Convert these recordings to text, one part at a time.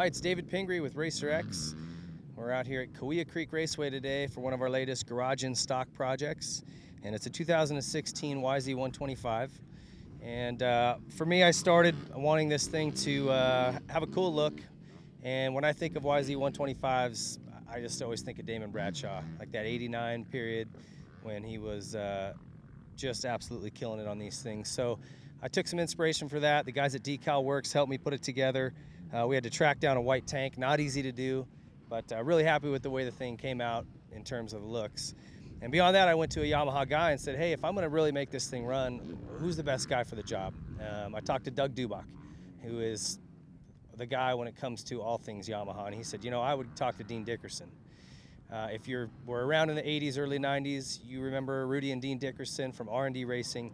Hi, it's David Pingree with Racer X. We're out here at Cahuilla Creek Raceway today for one of our latest garage in stock projects, and it's a 2016 YZ125. And for me, I started wanting this thing to have a cool look, and when I think of YZ125s, I just always think of Damon Bradshaw, like that '89 period when he was just absolutely killing it on these things. So I took some inspiration for that. The guys at Decal Works helped me put it together. We had to track down a white tank, not easy to do, but really happy with the way the thing came out in terms of looks. And beyond that, I went to a Yamaha guy and said, hey, if I'm gonna really make this thing run, who's the best guy for the job? I talked to Doug Dubach, who is the guy when it comes to all things Yamaha, and he said, you know, I would talk to Dean Dickerson. If you were around in the 80s, early 90s, you remember Rudy and Dean Dickerson from R&D Racing.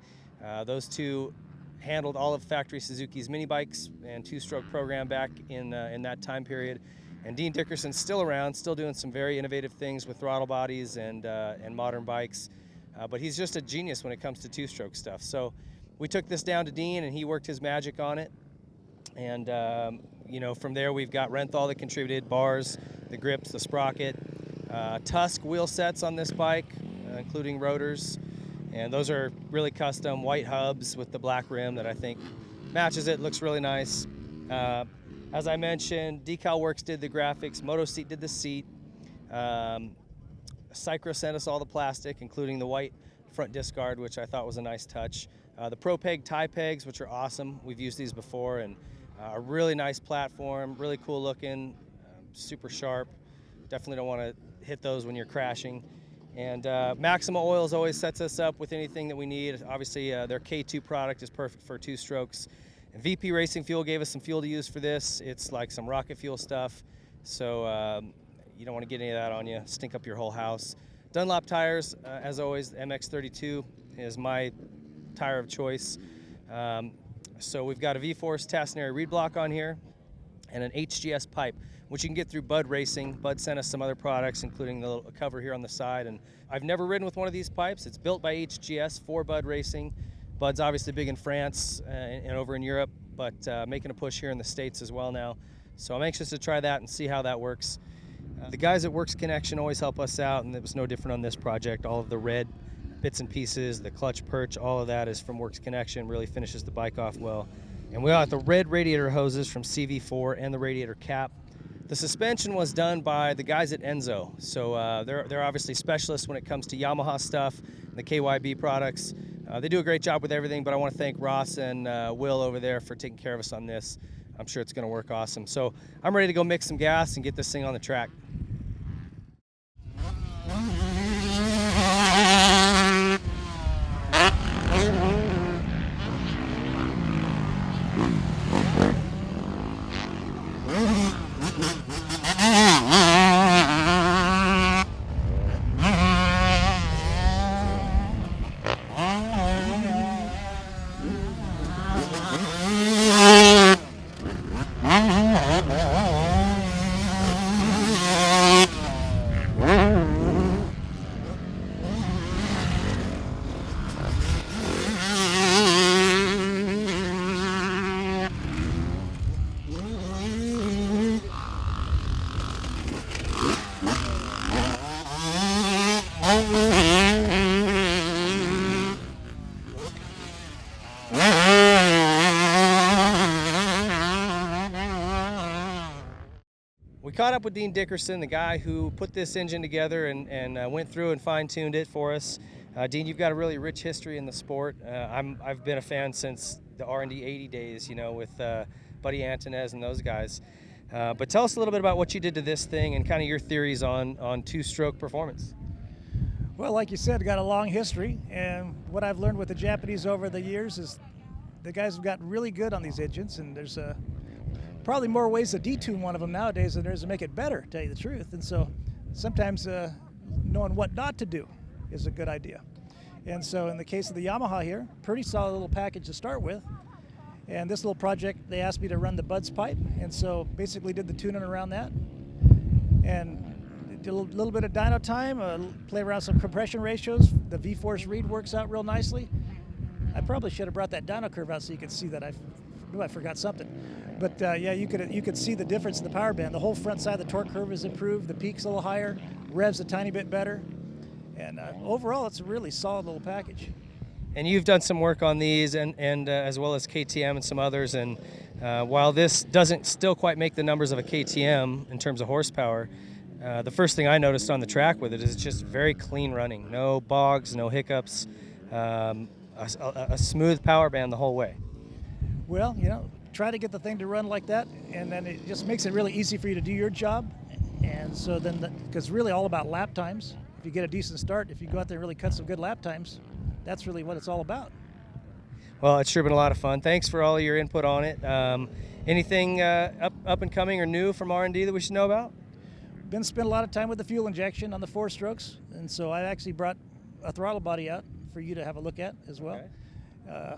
Those two handled all of Factory Suzuki's mini bikes and two-stroke program back in that time period. And Dean Dickerson's still around, still doing some very innovative things with throttle bodies and modern bikes. But he's just a genius when it comes to two-stroke stuff. So we took this down to Dean, and he worked his magic on it. And you know, from there we've got Renthal that contributed, bars, the grips, the sprocket, Tusk wheel sets on this bike, including rotors. And those are really custom white hubs with the black rim that I think matches it, looks really nice. As I mentioned, Decal Works did the graphics, MotoSeat did the seat. Cycra sent us all the plastic, including the white front disc guard, which I thought was a nice touch. The ProPeg tie pegs, which are awesome. We've used these before, and a really nice platform, really cool looking, super sharp. Definitely don't want to hit those when you're crashing. And Maxima Oils always sets us up with anything that we need. Obviously, their K2 product is perfect for two strokes. And VP Racing Fuel gave us some fuel to use for this. It's like some rocket fuel stuff, so you don't want to get any of that on you, stink up your whole house. Dunlop Tires, as always, the MX32 is my tire of choice. So we've got a V-Force Tassinary reed block on here and an HGS pipe, which you can get through Bud Racing. Bud sent us some other products, including the little cover here on the side. And I've never ridden with one of these pipes. It's built by HGS for Bud Racing. Bud's obviously big in France and over in Europe, but making a push here in the States as well now. So I'm anxious to try that and see how that works. The guys at Works Connection always help us out, and it was no different on this project. All of the red bits and pieces, the clutch perch, all of that is from Works Connection, really finishes the bike off well. And we got the red radiator hoses from CV4 and the radiator cap. The suspension was done by the guys at Enzo, so they're obviously specialists when it comes to Yamaha stuff, the KYB products. They do a great job with everything, but I want to thank Ross and Will over there for taking care of us on this. I'm sure it's going to work awesome. So I'm ready to go mix some gas and get this thing on the track. We caught up with Dean Dickerson, the guy who put this engine together and went through and fine-tuned it for us. Dean, you've got a really rich history in the sport. I've been a fan since the R&D 80 days, you know, with Buddy Antonez and those guys. But tell us a little bit about what you did to this thing and kind of your theories on two-stroke performance. Well, like you said, got a long history, and what I've learned with the Japanese over the years is the guys have gotten really good on these engines, and there's probably more ways to detune one of them nowadays than there is to make it better, to tell you the truth. And so sometimes knowing what not to do is a good idea. And so in the case of the Yamaha here, pretty solid little package to start with. And this little project, they asked me to run the Bud's pipe, and so basically did the tuning around that. And did a little bit of dyno time, play around some compression ratios. The V-Force reed works out real nicely. I probably should have brought that dyno curve out so you could see that. I I forgot something. But yeah, you could see the difference in the power band. The whole front side of the torque curve is improved. The peak's a little higher. Rev's a tiny bit better. And overall, it's a really solid little package. And you've done some work on these, and as well as KTM and some others. And while this doesn't still quite make the numbers of a KTM in terms of horsepower, the first thing I noticed on the track with it is it's just very clean running. No bogs, no hiccups, a smooth power band the whole way. Well, you know, try to get the thing to run like that, and then it just makes it really easy for you to do your job. And so then, because it's really all about lap times. If you get a decent start, if you go out there and really cut some good lap times, that's really what it's all about. Well, it's sure been a lot of fun. Thanks for all your input on it. Anything up and coming or new from R&D that we should know about? Been spent a lot of time with the fuel injection on the 4-strokes, and so I actually brought a throttle body out for you to have a look at as well. Okay.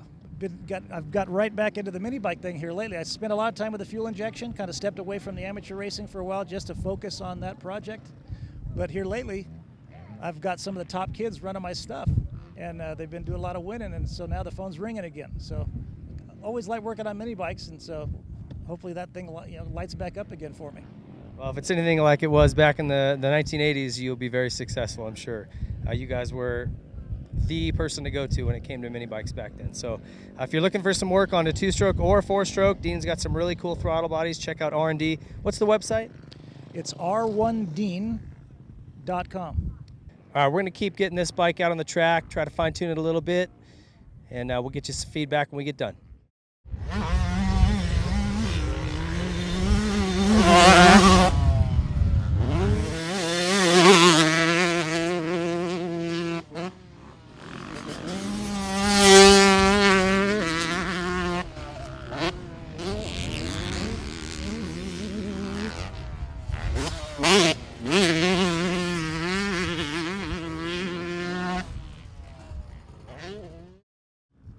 I've got right back into the mini bike thing here lately. I spent a lot of time with the fuel injection, kind of stepped away from the amateur racing for a while just to focus on that project. But here lately, I've got some of the top kids running my stuff, and they've been doing a lot of winning, and so now the phone's ringing again. So always like working on mini bikes, and so hopefully that thing lights back up again for me. Well, if it's anything like it was back in the 1980s, you'll be very successful, I'm sure. You guys were the person to go to when it came to mini bikes back then. So if you're looking for some work on a 2-stroke or 4-stroke, Dean's got some really cool throttle bodies. Check out R&D. What's the website? It's r1dean.com. All right, we're going to keep getting this bike out on the track, try to fine-tune it a little bit, and we'll get you some feedback when we get done.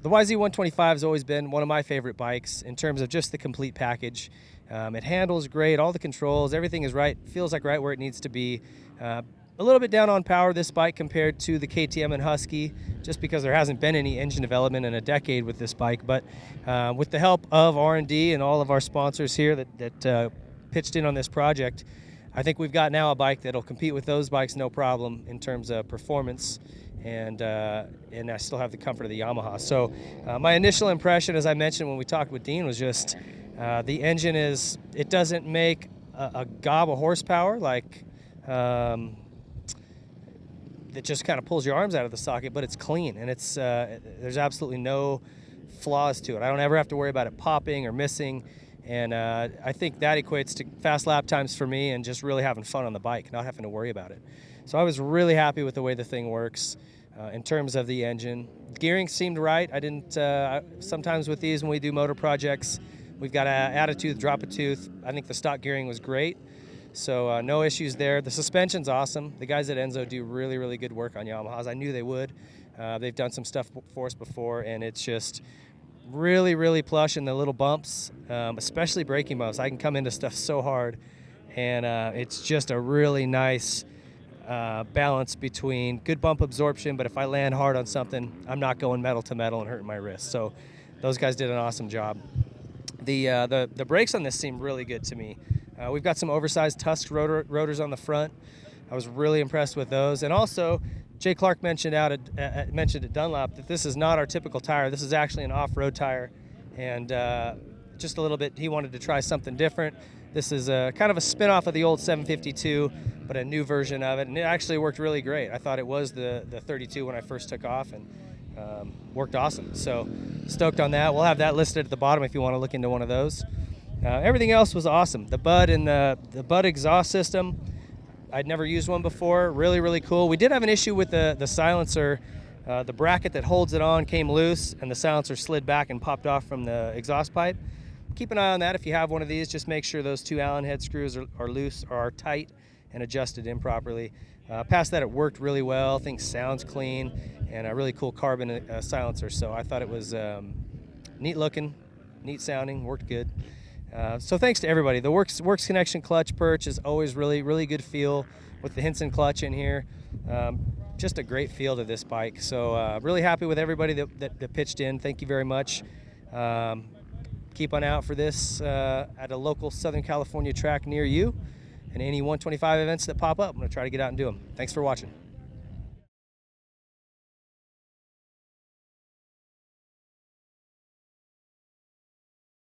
The YZ125 has always been one of my favorite bikes in terms of just the complete package. It handles great, all the controls, everything is right, feels like right where it needs to be. A little bit down on power, this bike, compared to the KTM and Husky, just because there hasn't been any engine development in a decade with this bike. But with the help of R&D and all of our sponsors here that pitched in on this project, I think we've got now a bike that'll compete with those bikes no problem in terms of performance. And I still have the comfort of the Yamaha. So my initial impression, as I mentioned when we talked with Dean, was just the engine it doesn't make a gob of horsepower like that just kind of pulls your arms out of the socket, but it's clean, and there's absolutely no flaws to it. I don't ever have to worry about it popping or missing, and I think that equates to fast lap times for me and just really having fun on the bike, not having to worry about it. So I was really happy with the way the thing works in terms of the engine. Gearing seemed right. I didn't, sometimes with these when we do motor projects, we've got to add a tooth, drop a tooth. I think the stock gearing was great. So no issues there. The suspension's awesome. The guys at Enzo do really, really good work on Yamahas. I knew they would. They've done some stuff for us before, and it's just really, really plush in the little bumps, especially braking bumps. I can come into stuff so hard, and it's just a really nice balance between good bump absorption, but if I land hard on something, I'm not going metal to metal and hurting my wrist. So those guys did an awesome job. The brakes on this seem really good to me. We've got some oversized Tusk rotors on the front. I was really impressed with those. And also, Jay Clark mentioned at Dunlop that this is not our typical tire. This is actually an off-road tire, and just a little bit, he wanted to try something different. This is kind of a spin-off of the old 752, but a new version of it, and it actually worked really great. I thought it was the 32 when I first took off, and worked awesome. So stoked on that. We'll have that listed at the bottom if you want to look into one of those. Everything else was awesome. The Bud and the Bud exhaust system, I'd never used one before. Really, really cool. We did have an issue with the silencer. The bracket that holds it on came loose, and the silencer slid back and popped off from the exhaust pipe. Keep an eye on that if you have one of these. Just make sure those two Allen head screws are loose or are tight and adjusted improperly. Past that, it worked really well. Thing sounds clean, and a really cool carbon silencer. So I thought it was neat looking, neat sounding, worked good. So thanks to everybody. The Works Connection clutch Perch is always really, really good feel with the Hinson clutch in here. Just a great feel to this bike. So really happy with everybody that pitched in. Thank you very much. keep an eye out for this at a local Southern California track near you, and any 125 events that pop up. I'm going to try to get out and do them. Thanks for watching.